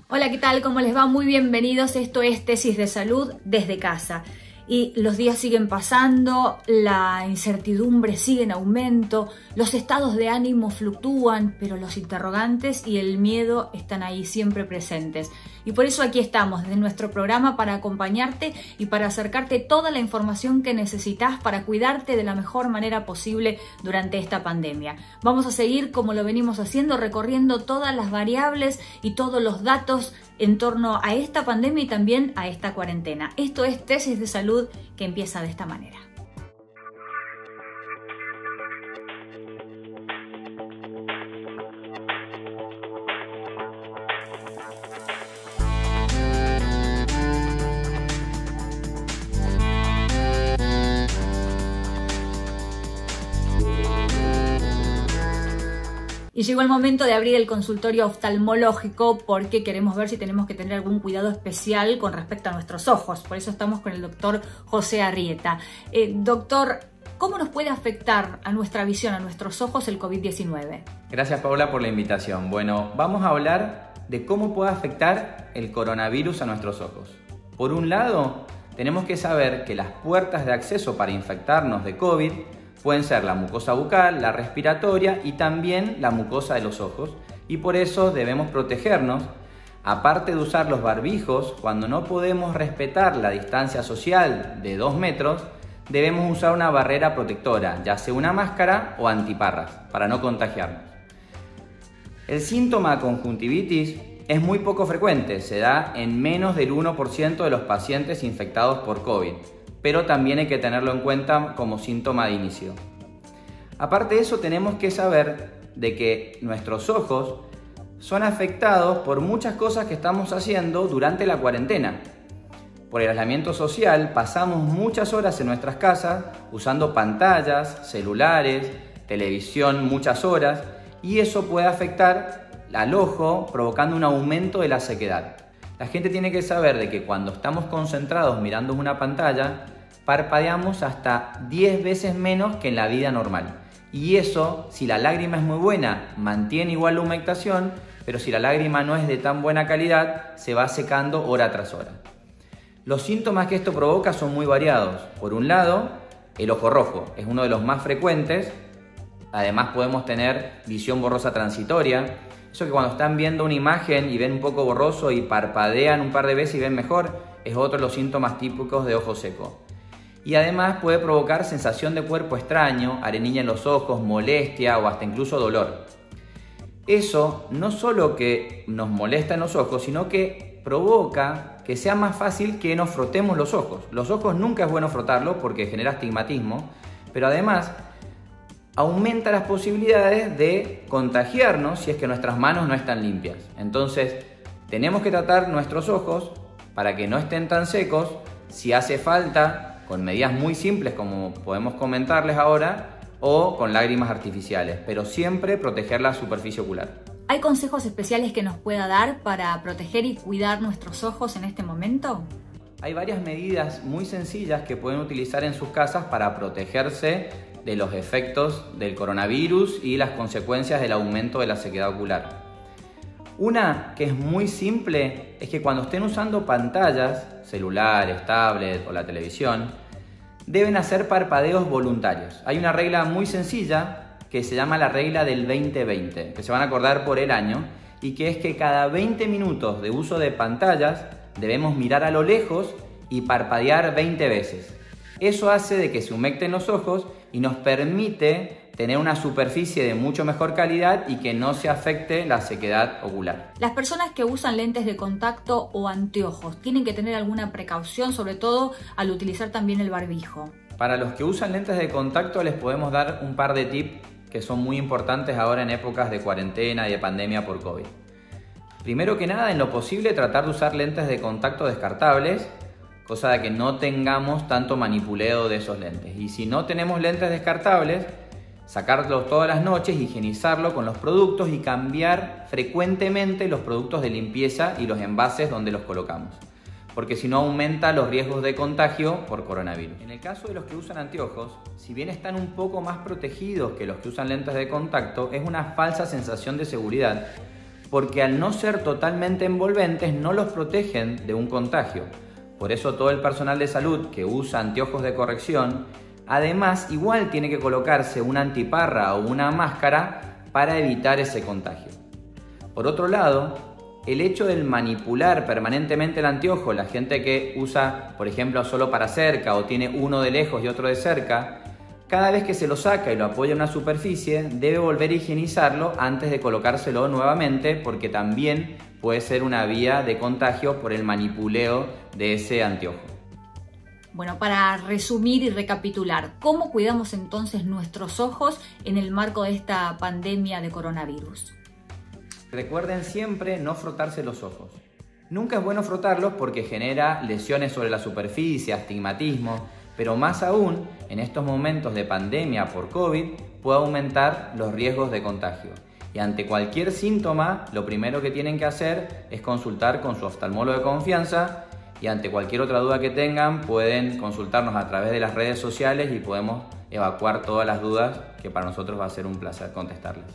Hola, ¿qué tal? ¿Cómo les va? Muy bienvenidos. Esto es Tesis de Salud desde casa. Y los días siguen pasando, la incertidumbre sigue en aumento, los estados de ánimo fluctúan, pero los interrogantes y el miedo están ahí siempre presentes. Y por eso aquí estamos, desde nuestro programa, para acompañarte y para acercarte toda la información que necesitas para cuidarte de la mejor manera posible durante esta pandemia. Vamos a seguir, como lo venimos haciendo, recorriendo todas las variables y todos los datos en torno a esta pandemia y también a esta cuarentena. Esto es Tesis de Salud, que empieza de esta manera. Y llegó el momento de abrir el consultorio oftalmológico porque queremos ver si tenemos que tener algún cuidado especial con respecto a nuestros ojos. Por eso estamos con el doctor José Arrieta. Doctor, ¿cómo nos puede afectar a nuestra visión, a nuestros ojos, el COVID-19? Gracias, Paula, por la invitación. Bueno, vamos a hablar de cómo puede afectar el coronavirus a nuestros ojos. Por un lado, tenemos que saber que las puertas de acceso para infectarnos de COVID pueden ser la mucosa bucal, la respiratoria y también la mucosa de los ojos, y por eso debemos protegernos. Aparte de usar los barbijos, cuando no podemos respetar la distancia social de 2 metros, debemos usar una barrera protectora, ya sea una máscara o antiparras, para no contagiarnos. El síntoma conjuntivitis es muy poco frecuente, se da en menos del 1% de los pacientes infectados por COVID, pero también hay que tenerlo en cuenta como síntoma de inicio. Aparte de eso, tenemos que saber de que nuestros ojos son afectados por muchas cosas que estamos haciendo durante la cuarentena. Por el aislamiento social pasamos muchas horas en nuestras casas usando pantallas, celulares, televisión muchas horas, y eso puede afectar al ojo provocando un aumento de la sequedad. La gente tiene que saber de que cuando estamos concentrados mirando una pantalla, parpadeamos hasta 10 veces menos que en la vida normal. Y eso, si la lágrima es muy buena, mantiene igual la humectación, pero si la lágrima no es de tan buena calidad, se va secando hora tras hora. Los síntomas que esto provoca son muy variados. Por un lado, el ojo rojo es uno de los más frecuentes. Además podemos tener visión borrosa transitoria. Eso que cuando están viendo una imagen y ven un poco borroso y parpadean un par de veces y ven mejor, es otro de los síntomas típicos de ojo seco. Y además puede provocar sensación de cuerpo extraño, arenilla en los ojos, molestia o hasta incluso dolor. Eso no solo que nos molesta en los ojos, sino que provoca que sea más fácil que nos frotemos los ojos. Los ojos nunca es bueno frotarlos porque genera astigmatismo, pero además aumenta las posibilidades de contagiarnos si es que nuestras manos no están limpias. Entonces, tenemos que tratar nuestros ojos para que no estén tan secos, si hace falta, con medidas muy simples como podemos comentarles ahora, o con lágrimas artificiales, pero siempre proteger la superficie ocular. ¿Hay consejos especiales que nos pueda dar para proteger y cuidar nuestros ojos en este momento? Hay varias medidas muy sencillas que pueden utilizar en sus casas para protegerse de los efectos del coronavirus y las consecuencias del aumento de la sequedad ocular. Una que es muy simple es que cuando estén usando pantallas, celulares, tablets o la televisión, deben hacer parpadeos voluntarios. Hay una regla muy sencilla que se llama la regla del 20-20, que se van a acordar por el año, y que es que cada 20 minutos de uso de pantallas debemos mirar a lo lejos y parpadear 20 veces. Eso hace de que se humecten los ojos y nos permite tener una superficie de mucho mejor calidad y que no se afecte la sequedad ocular. Las personas que usan lentes de contacto o anteojos tienen que tener alguna precaución, sobre todo al utilizar también el barbijo. Para los que usan lentes de contacto les podemos dar un par de tips que son muy importantes ahora en épocas de cuarentena y de pandemia por COVID. Primero que nada, en lo posible tratar de usar lentes de contacto descartables, cosa de que no tengamos tanto manipuleo de esos lentes. Y si no tenemos lentes descartables, sacarlos todas las noches, higienizarlo con los productos y cambiar frecuentemente los productos de limpieza y los envases donde los colocamos, porque si no aumenta los riesgos de contagio por coronavirus. En el caso de los que usan anteojos, si bien están un poco más protegidos que los que usan lentes de contacto, es una falsa sensación de seguridad, porque al no ser totalmente envolventes no los protegen de un contagio. Por eso todo el personal de salud que usa anteojos de corrección, además igual tiene que colocarse una antiparra o una máscara para evitar ese contagio. Por otro lado, el hecho de manipular permanentemente el anteojo, la gente que usa, por ejemplo, solo para cerca o tiene uno de lejos y otro de cerca, cada vez que se lo saca y lo apoya en una superficie, debe volver a higienizarlo antes de colocárselo nuevamente, porque también puede ser una vía de contagio por el manipuleo de ese anteojo. Bueno, para resumir y recapitular, ¿cómo cuidamos entonces nuestros ojos en el marco de esta pandemia de coronavirus? Recuerden siempre no frotarse los ojos. Nunca es bueno frotarlos porque genera lesiones sobre la superficie, astigmatismo, pero más aún, en estos momentos de pandemia por COVID, puede aumentar los riesgos de contagio. Y ante cualquier síntoma, lo primero que tienen que hacer es consultar con su oftalmólogo de confianza, y ante cualquier otra duda que tengan, pueden consultarnos a través de las redes sociales y podemos evacuar todas las dudas, que para nosotros va a ser un placer contestarles.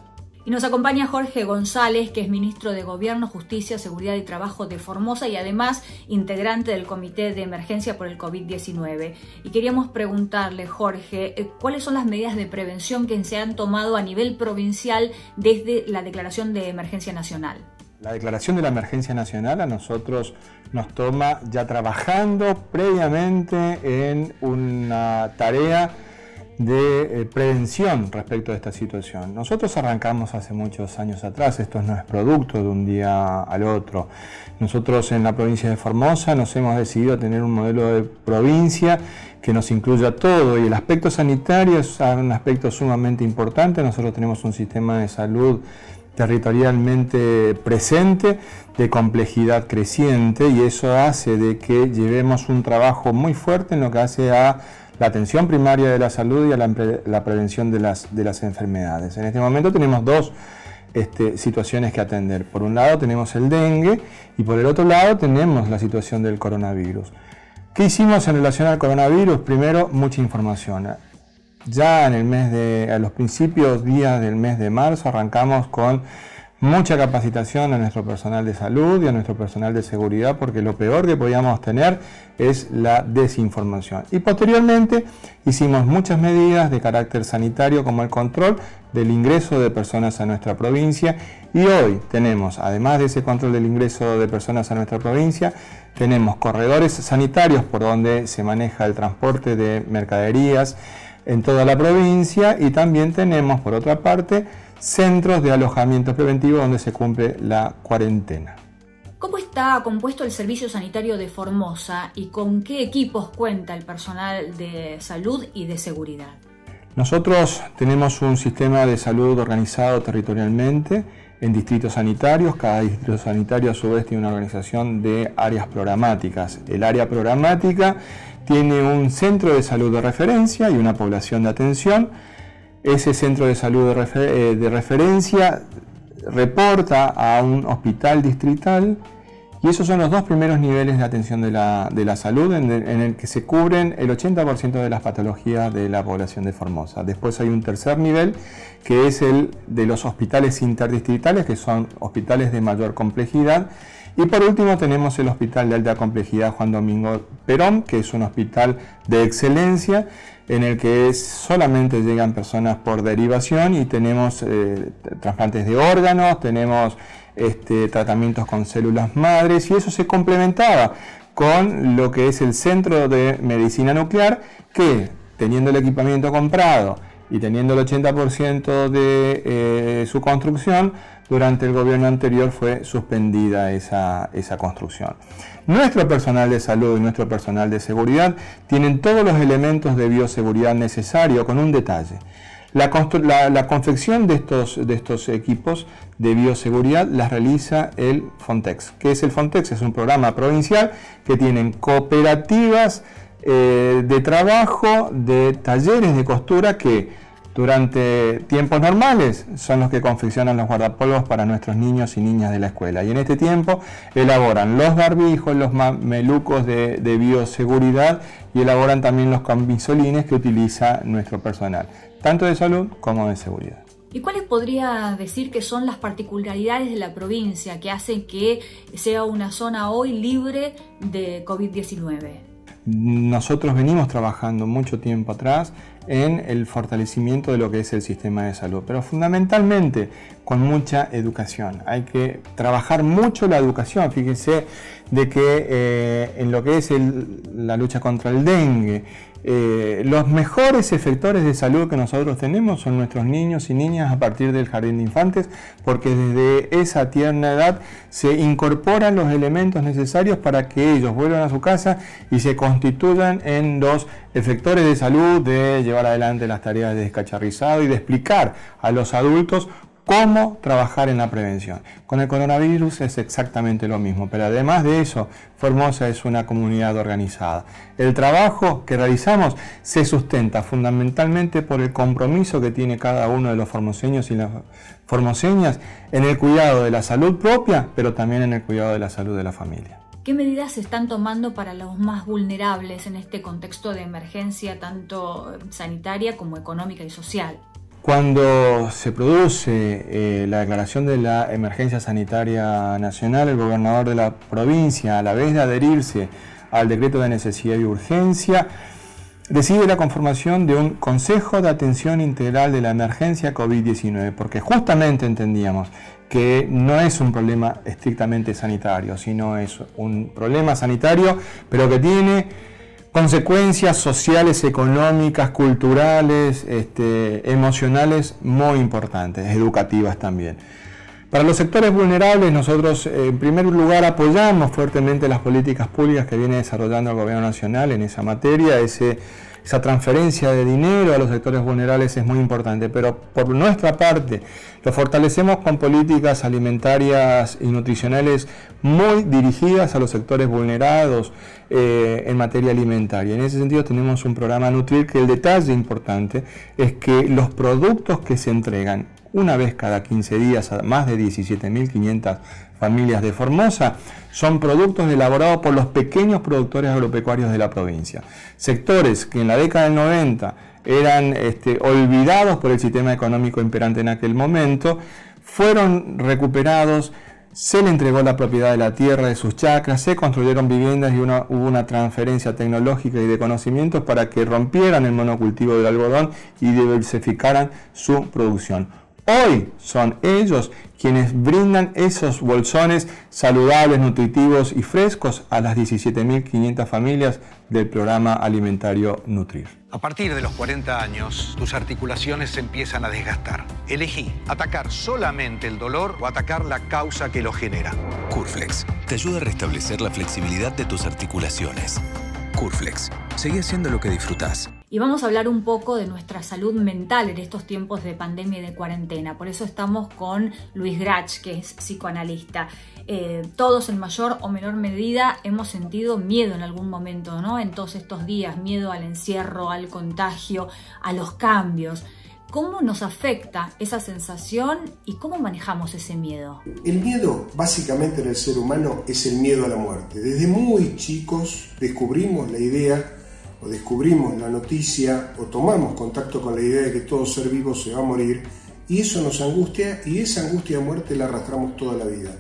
Y nos acompaña Jorge González, que es ministro de Gobierno, Justicia, Seguridad y Trabajo de Formosa y además integrante del Comité de Emergencia por el COVID-19. Y queríamos preguntarle, Jorge, ¿cuáles son las medidas de prevención que se han tomado a nivel provincial desde la declaración de emergencia nacional? La declaración de la emergencia nacional a nosotros nos toma ya trabajando previamente en una tarea de prevención respecto a esta situación. Nosotros arrancamos hace muchos años atrás, esto no es producto de un día al otro. Nosotros en la provincia de Formosa nos hemos decidido tener un modelo de provincia que nos incluya todo, y el aspecto sanitario es un aspecto sumamente importante. Nosotros tenemos un sistema de salud territorialmente presente, de complejidad creciente, y eso hace de que llevemos un trabajo muy fuerte en lo que hace a la atención primaria de la salud y a la prevención de las enfermedades. En este momento tenemos dos situaciones que atender. Por un lado tenemos el dengue y por el otro lado tenemos la situación del coronavirus. ¿Qué hicimos en relación al coronavirus? Primero, mucha información. Ya a los principios días del mes de marzo arrancamos con mucha capacitación a nuestro personal de salud y a nuestro personal de seguridad, porque lo peor que podíamos tener es la desinformación. Y posteriormente hicimos muchas medidas de carácter sanitario, como el control del ingreso de personas a nuestra provincia, y hoy tenemos, además de ese control del ingreso de personas a nuestra provincia, tenemos corredores sanitarios por donde se maneja el transporte de mercaderías en toda la provincia, y también tenemos, por otra parte, centros de alojamiento preventivo donde se cumple la cuarentena. ¿Cómo está compuesto el Servicio Sanitario de Formosa y con qué equipos cuenta el personal de salud y de seguridad? Nosotros tenemos un sistema de salud organizado territorialmente en distritos sanitarios. Cada distrito sanitario a su vez tiene una organización de áreas programáticas. El área programática tiene un centro de salud de referencia y una población de atención. Ese centro de salud de referencia reporta a un hospital distrital, y esos son los dos primeros niveles de atención de la salud en el que se cubren el 80% de las patologías de la población de Formosa. Después hay un tercer nivel, que es el de los hospitales interdistritales, que son hospitales de mayor complejidad. Y por último tenemos el Hospital de Alta Complejidad Juan Domingo Perón, que es un hospital de excelencia en el que solamente llegan personas por derivación, y tenemos trasplantes de órganos, tenemos tratamientos con células madres, y eso se complementaba con lo que es el Centro de Medicina Nuclear, que teniendo el equipamiento comprado y teniendo el 80% de su construcción, durante el gobierno anterior fue suspendida esa construcción. Nuestro personal de salud y nuestro personal de seguridad tienen todos los elementos de bioseguridad necesarios, con un detalle. La confección de estos equipos de bioseguridad las realiza el Fontex. ¿Qué es el Fontex? Es un programa provincial que tienen cooperativas de trabajo, de talleres de costura, que durante tiempos normales son los que confeccionan los guardapolvos para nuestros niños y niñas de la escuela, y en este tiempo elaboran los barbijos, los mamelucos de bioseguridad, y elaboran también los camisolines que utiliza nuestro personal, tanto de salud como de seguridad. ¿Y cuáles podría decir que son las particularidades de la provincia que hacen que sea una zona hoy libre de COVID-19? Nosotros venimos trabajando mucho tiempo atrás en el fortalecimiento de lo que es el sistema de salud, pero fundamentalmente con mucha educación. Hay que trabajar mucho la educación. Fíjense de que en lo que es la lucha contra el dengue, los mejores efectores de salud que nosotros tenemos son nuestros niños y niñas a partir del jardín de infantes, porque desde esa tierna edad se incorporan los elementos necesarios para que ellos vuelvan a su casa y se constituyan en los efectores de salud, de llevar adelante las tareas de descacharrizado y de explicar a los adultos cómo trabajar en la prevención. Con el coronavirus es exactamente lo mismo, pero además de eso, Formosa es una comunidad organizada. El trabajo que realizamos se sustenta fundamentalmente por el compromiso que tiene cada uno de los formoseños y las formoseñas en el cuidado de la salud propia, pero también en el cuidado de la salud de la familia. ¿Qué medidas se están tomando para los más vulnerables en este contexto de emergencia tanto sanitaria como económica y social? Cuando se produce la declaración de la emergencia sanitaria nacional, el gobernador de la provincia, a la vez de adherirse al decreto de necesidad y urgencia, decide la conformación de un Consejo de Atención Integral de la Emergencia COVID-19, porque justamente entendíamos que no es un problema estrictamente sanitario, sino es un problema sanitario, pero que tiene consecuencias sociales, económicas, culturales, emocionales muy importantes, educativas también. Para los sectores vulnerables, nosotros en primer lugar apoyamos fuertemente las políticas públicas que viene desarrollando el Gobierno Nacional en esa materia. Esa transferencia de dinero a los sectores vulnerables es muy importante, pero por nuestra parte lo fortalecemos con políticas alimentarias y nutricionales muy dirigidas a los sectores vulnerados en materia alimentaria. En ese sentido tenemos un programa Nutrir, que el detalle importante es que los productos que se entregan una vez cada 15 días a más de 17.500 familias de Formosa son productos elaborados por los pequeños productores agropecuarios de la provincia. Sectores que en la década del 90 eran olvidados por el sistema económico imperante en aquel momento, fueron recuperados, se le entregó la propiedad de la tierra, de sus chacras, se construyeron viviendas y hubo una transferencia tecnológica y de conocimientos para que rompieran el monocultivo del algodón y diversificaran su producción. Hoy son ellos quienes brindan esos bolsones saludables, nutritivos y frescos a las 17.500 familias del programa alimentario Nutrir. A partir de los 40 años, tus articulaciones se empiezan a desgastar. Elegí atacar solamente el dolor o atacar la causa que lo genera. Curflex te ayuda a restablecer la flexibilidad de tus articulaciones. Curflex, seguí haciendo lo que disfrutás. Y vamos a hablar un poco de nuestra salud mental en estos tiempos de pandemia y de cuarentena. Por eso estamos con Luis Grach, que es psicoanalista. Todos en mayor o menor medida hemos sentido miedo en algún momento, ¿no? En todos estos días, miedo al encierro, al contagio, a los cambios. ¿Cómo nos afecta esa sensación y cómo manejamos ese miedo? El miedo básicamente en el ser humano es el miedo a la muerte. Desde muy chicos descubrimos la idea o descubrimos la noticia o tomamos contacto con la idea de que todo ser vivo se va a morir y eso nos angustia y esa angustia de muerte la arrastramos toda la vida.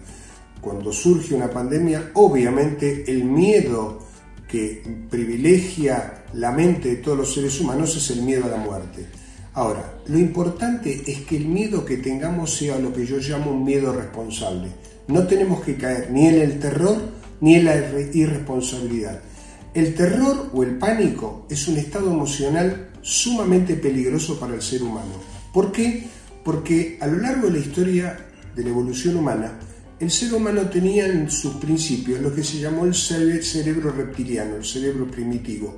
Cuando surge una pandemia, obviamente el miedo que privilegia la mente de todos los seres humanos es el miedo a la muerte. Ahora, lo importante es que el miedo que tengamos sea lo que yo llamo un miedo responsable. No tenemos que caer ni en el terror ni en la irresponsabilidad. El terror o el pánico es un estado emocional sumamente peligroso para el ser humano. ¿Por qué? Porque a lo largo de la historia de la evolución humana, el ser humano tenía en sus principios lo que se llamó el cerebro reptiliano, el cerebro primitivo.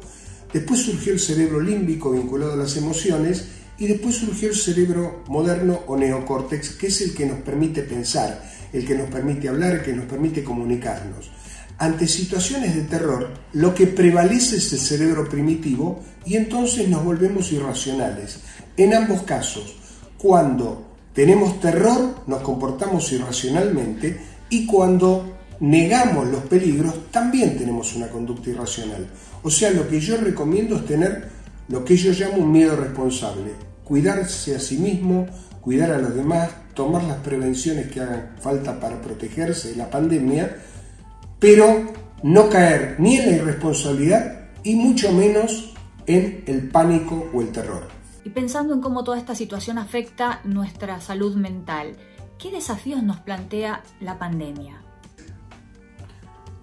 Después surgió el cerebro límbico vinculado a las emociones y después surgió el cerebro moderno o neocórtex, que es el que nos permite pensar, el que nos permite hablar, el que nos permite comunicarnos. Ante situaciones de terror, lo que prevalece es el cerebro primitivo y entonces nos volvemos irracionales. En ambos casos, cuando tenemos terror, nos comportamos irracionalmente y cuando negamos los peligros, también tenemos una conducta irracional. O sea, lo que yo recomiendo es tener lo que yo llamo un miedo responsable. Cuidarse a sí mismo, cuidar a los demás, tomar las prevenciones que hagan falta para protegerse de la pandemia, pero no caer ni en la irresponsabilidad y mucho menos en el pánico o el terror. Y pensando en cómo toda esta situación afecta nuestra salud mental, ¿qué desafíos nos plantea la pandemia?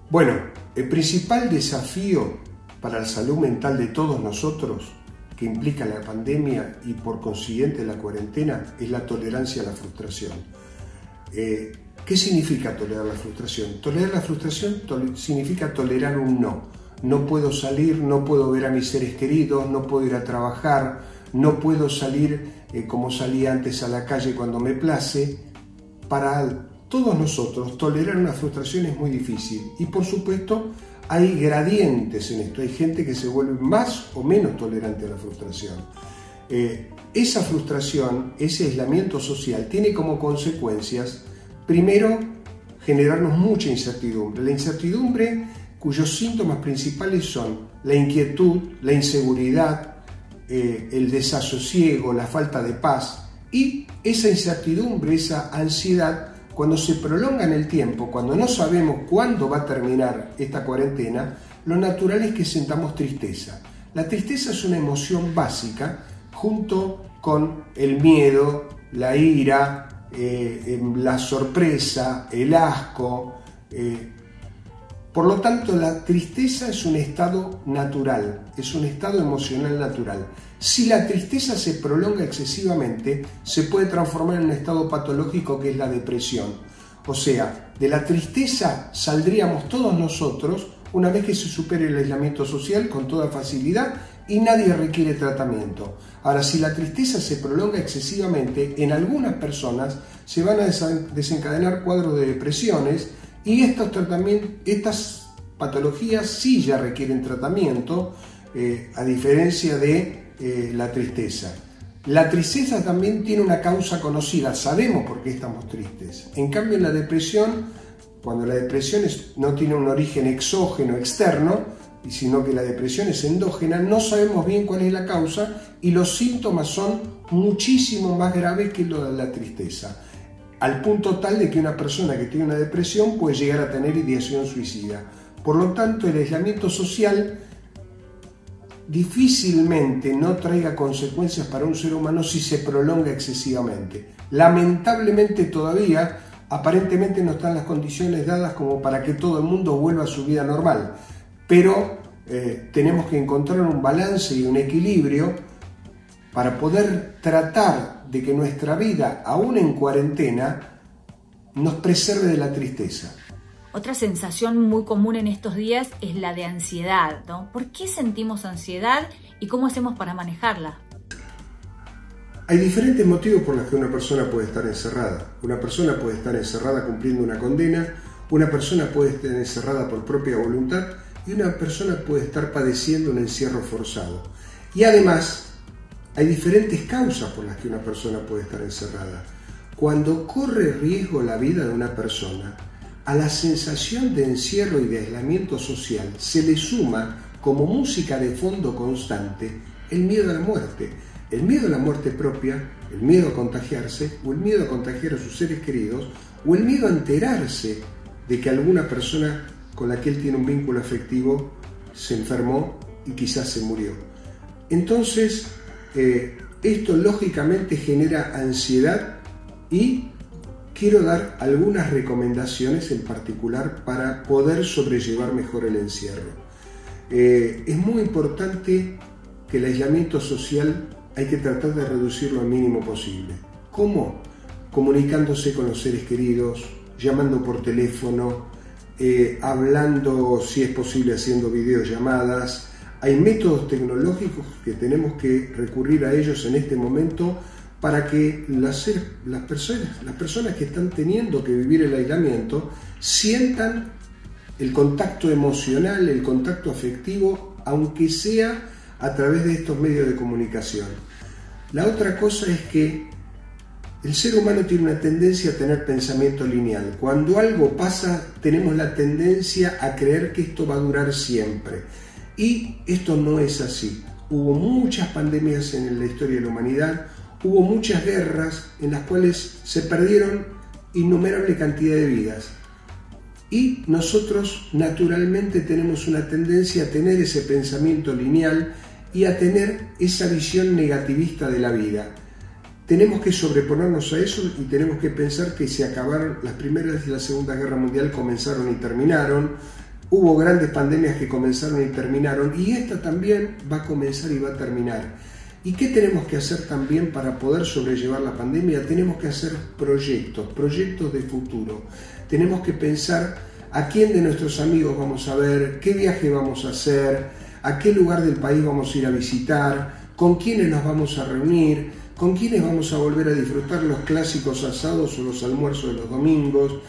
Bueno, el principal desafío para la salud mental de todos nosotros que implica la pandemia y por consiguiente la cuarentena es la tolerancia a la frustración. ¿Qué significa tolerar la frustración? Tolerar la frustración significa tolerar un no. No puedo salir, no puedo ver a mis seres queridos, no puedo ir a trabajar, no puedo salir como salía antes a la calle cuando me place. Para todos nosotros tolerar una frustración es muy difícil y por supuesto hay gradientes en esto, hay gente que se vuelve más o menos tolerante a la frustración. Esa frustración, ese aislamiento social tiene como consecuencias, primero, generarnos mucha incertidumbre. La incertidumbre cuyos síntomas principales son la inquietud, la inseguridad, el desasosiego, la falta de paz y esa incertidumbre, esa ansiedad, cuando se prolonga en el tiempo, cuando no sabemos cuándo va a terminar esta cuarentena, lo natural es que sintamos tristeza. La tristeza es una emoción básica junto con el miedo, la ira, la sorpresa, el asco. Por lo tanto, la tristeza es un estado natural, es un estado emocional natural. Si la tristeza se prolonga excesivamente, se puede transformar en un estado patológico que es la depresión. O sea, de la tristeza saldríamos todos nosotros una vez que se supere el aislamiento social con toda facilidad y nadie requiere tratamiento. Ahora, si la tristeza se prolonga excesivamente, en algunas personas se van a desencadenar cuadros de depresiones y estas patologías sí ya requieren tratamiento, a diferencia de la tristeza. La tristeza también tiene una causa conocida, sabemos por qué estamos tristes. En cambio, en la depresión, cuando la depresión no tiene un origen exógeno, externo, sino que la depresión es endógena, no sabemos bien cuál es la causa y los síntomas son muchísimo más graves que lo de la tristeza, al punto tal de que una persona que tiene una depresión puede llegar a tener ideación suicida. Por lo tanto, el aislamiento social difícilmente no traiga consecuencias para un ser humano si se prolonga excesivamente. Lamentablemente todavía, aparentemente no están las condiciones dadas como para que todo el mundo vuelva a su vida normal, pero tenemos que encontrar un balance y un equilibrio para poder tratar de que nuestra vida, aún en cuarentena, nos preserve de la tristeza. Otra sensación muy común en estos días es la de ansiedad, ¿no? ¿Por qué sentimos ansiedad y cómo hacemos para manejarla? Hay diferentes motivos por los que una persona puede estar encerrada. Una persona puede estar encerrada cumpliendo una condena, una persona puede estar encerrada por propia voluntad y una persona puede estar padeciendo un encierro forzado. Y además, hay diferentes causas por las que una persona puede estar encerrada. Cuando corre riesgo la vida de una persona, a la sensación de encierro y de aislamiento social se le suma, como música de fondo constante, el miedo a la muerte. El miedo a la muerte propia, el miedo a contagiarse, o el miedo a contagiar a sus seres queridos, o el miedo a enterarse de que alguna persona con la que él tiene un vínculo afectivo se enfermó y quizás se murió. Entonces, esto lógicamente genera ansiedad y quiero dar algunas recomendaciones en particular para poder sobrellevar mejor el encierro. Es muy importante que el aislamiento social hay que tratar de reducirlo al mínimo posible. ¿Cómo? Comunicándose con los seres queridos, llamando por teléfono, hablando, si es posible, haciendo videollamadas. Hay métodos tecnológicos que tenemos que recurrir a ellos en este momento para que las personas que están teniendo que vivir el aislamiento sientan el contacto emocional, el contacto afectivo, aunque sea a través de estos medios de comunicación. La otra cosa es que el ser humano tiene una tendencia a tener pensamiento lineal. Cuando algo pasa, tenemos la tendencia a creer que esto va a durar siempre. Y esto no es así. Hubo muchas pandemias en la historia de la humanidad, hubo muchas guerras en las cuales se perdieron innumerable cantidad de vidas. Y nosotros naturalmente tenemos una tendencia a tener ese pensamiento lineal y a tener esa visión negativista de la vida. Tenemos que sobreponernos a eso y tenemos que pensar que se acabaron las primeras y la Segunda Guerra Mundial, comenzaron y terminaron. Hubo grandes pandemias que comenzaron y terminaron, y esta también va a comenzar y va a terminar. ¿Y qué tenemos que hacer también para poder sobrellevar la pandemia? Tenemos que hacer proyectos de futuro. Tenemos que pensar a quién de nuestros amigos vamos a ver, qué viaje vamos a hacer, a qué lugar del país vamos a ir a visitar, con quiénes nos vamos a reunir, con quiénes vamos a volver a disfrutar los clásicos asados o los almuerzos de los domingos.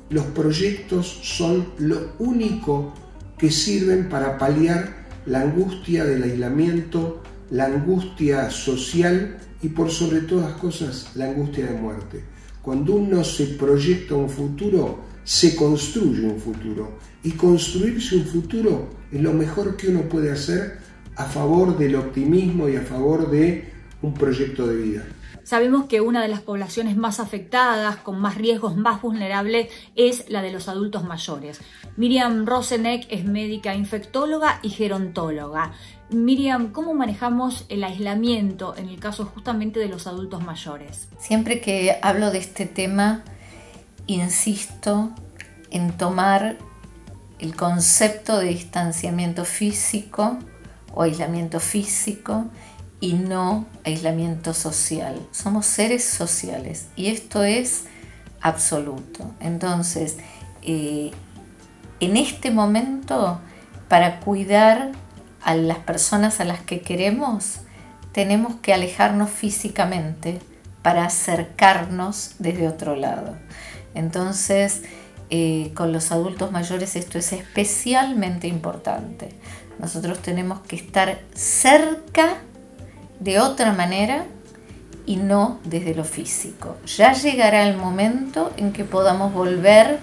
Los proyectos son lo único que sirven para paliar la angustia del aislamiento, la angustia social y por sobre todas las cosas la angustia de muerte. Cuando uno se proyecta un futuro, se construye un futuro, y construirse un futuro es lo mejor que uno puede hacer a favor del optimismo y a favor de un proyecto de vida. Sabemos que una de las poblaciones más afectadas, con más riesgos, más vulnerables, es la de los adultos mayores. Miriam Roseneck es médica infectóloga y gerontóloga. Miriam, ¿cómo manejamos el aislamiento en el caso justamente de los adultos mayores? Siempre que hablo de este tema, insisto en tomar el concepto de distanciamiento físico o aislamiento físico y no aislamiento social. Somos seres sociales y esto es absoluto. Entonces, en este momento, para cuidar a las personas a las que queremos, tenemos que alejarnos físicamente para acercarnos desde otro lado. Entonces, con los adultos mayores esto es especialmente importante. Nosotros tenemos que estar cerca de otra manera y no desde lo físico. Ya llegará el momento en que podamos volver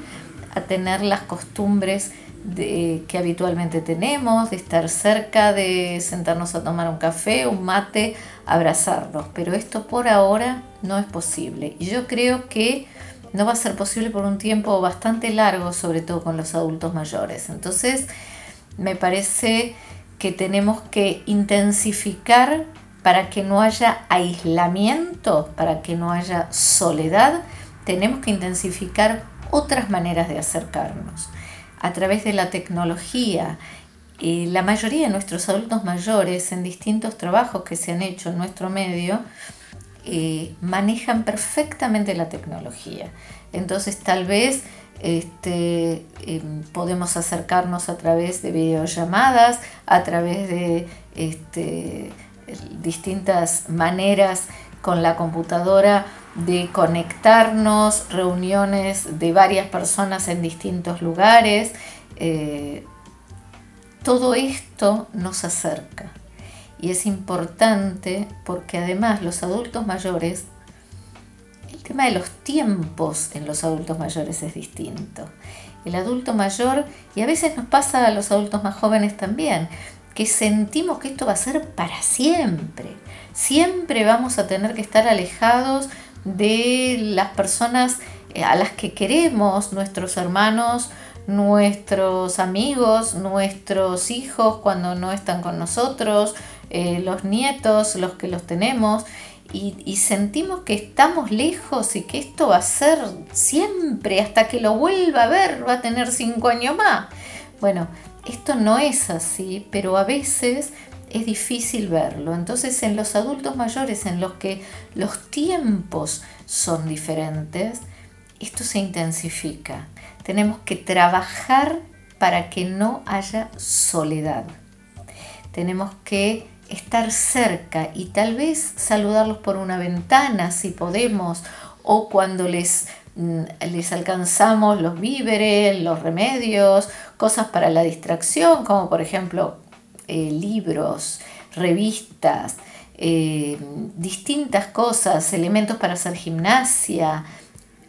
a tener las costumbres que habitualmente tenemos, de estar cerca, de sentarnos a tomar un café, un mate, abrazarnos, pero esto por ahora no es posible y yo creo que no va a ser posible por un tiempo bastante largo, sobre todo con los adultos mayores. Entonces me parece que tenemos que intensificar para que no haya aislamiento, para que no haya soledad, tenemos que intensificar otras maneras de acercarnos a través de la tecnología. La mayoría de nuestros adultos mayores en distintos trabajos que se han hecho en nuestro medio manejan perfectamente la tecnología. Entonces tal vez podemos acercarnos a través de videollamadas, a través de distintas maneras con la computadora de conectarnos, reuniones de varias personas en distintos lugares. Todo esto nos acerca y es importante porque además los adultos mayores, el tema de los tiempos en los adultos mayores es distinto. El adulto mayor, y a veces nos pasa a los adultos más jóvenes también, que sentimos que esto va a ser para siempre. Siempre vamos a tener que estar alejados de las personas a las que queremos, nuestros hermanos, nuestros amigos, nuestros hijos cuando no están con nosotros, los nietos, los que los tenemos, y sentimos que estamos lejos y que esto va a ser siempre, hasta que lo vuelva a ver, va a tener 5 años más. Bueno, esto no es así, pero a veces es difícil verlo. Entonces, en los adultos mayores en los que los tiempos son diferentes, esto se intensifica. Tenemos que trabajar para que no haya soledad. Tenemos que estar cerca y tal vez saludarlos por una ventana si podemos, o cuando les alcanzamos los víveres, los remedios, cosas para la distracción, como por ejemplo libros, revistas, distintas cosas, elementos para hacer gimnasia,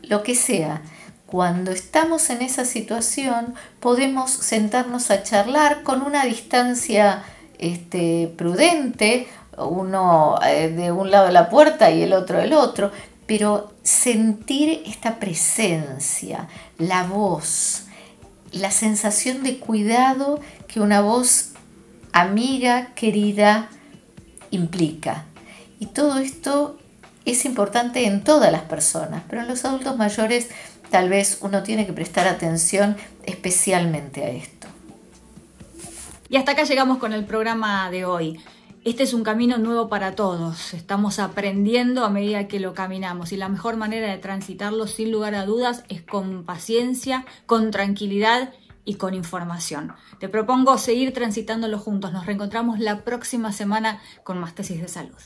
lo que sea. Cuando estamos en esa situación podemos sentarnos a charlar con una distancia prudente, uno de un lado de la puerta y el otro del otro, pero sentir esta presencia, la voz, la sensación de cuidado que una voz amiga, querida, implica. Y todo esto es importante en todas las personas, pero en los adultos mayores tal vez uno tiene que prestar atención especialmente a esto. Y hasta acá llegamos con el programa de hoy. Este es un camino nuevo para todos. Estamos aprendiendo a medida que lo caminamos y la mejor manera de transitarlo, sin lugar a dudas, es con paciencia, con tranquilidad y con información. Te propongo seguir transitándolo juntos. Nos reencontramos la próxima semana con más Tesis de Salud.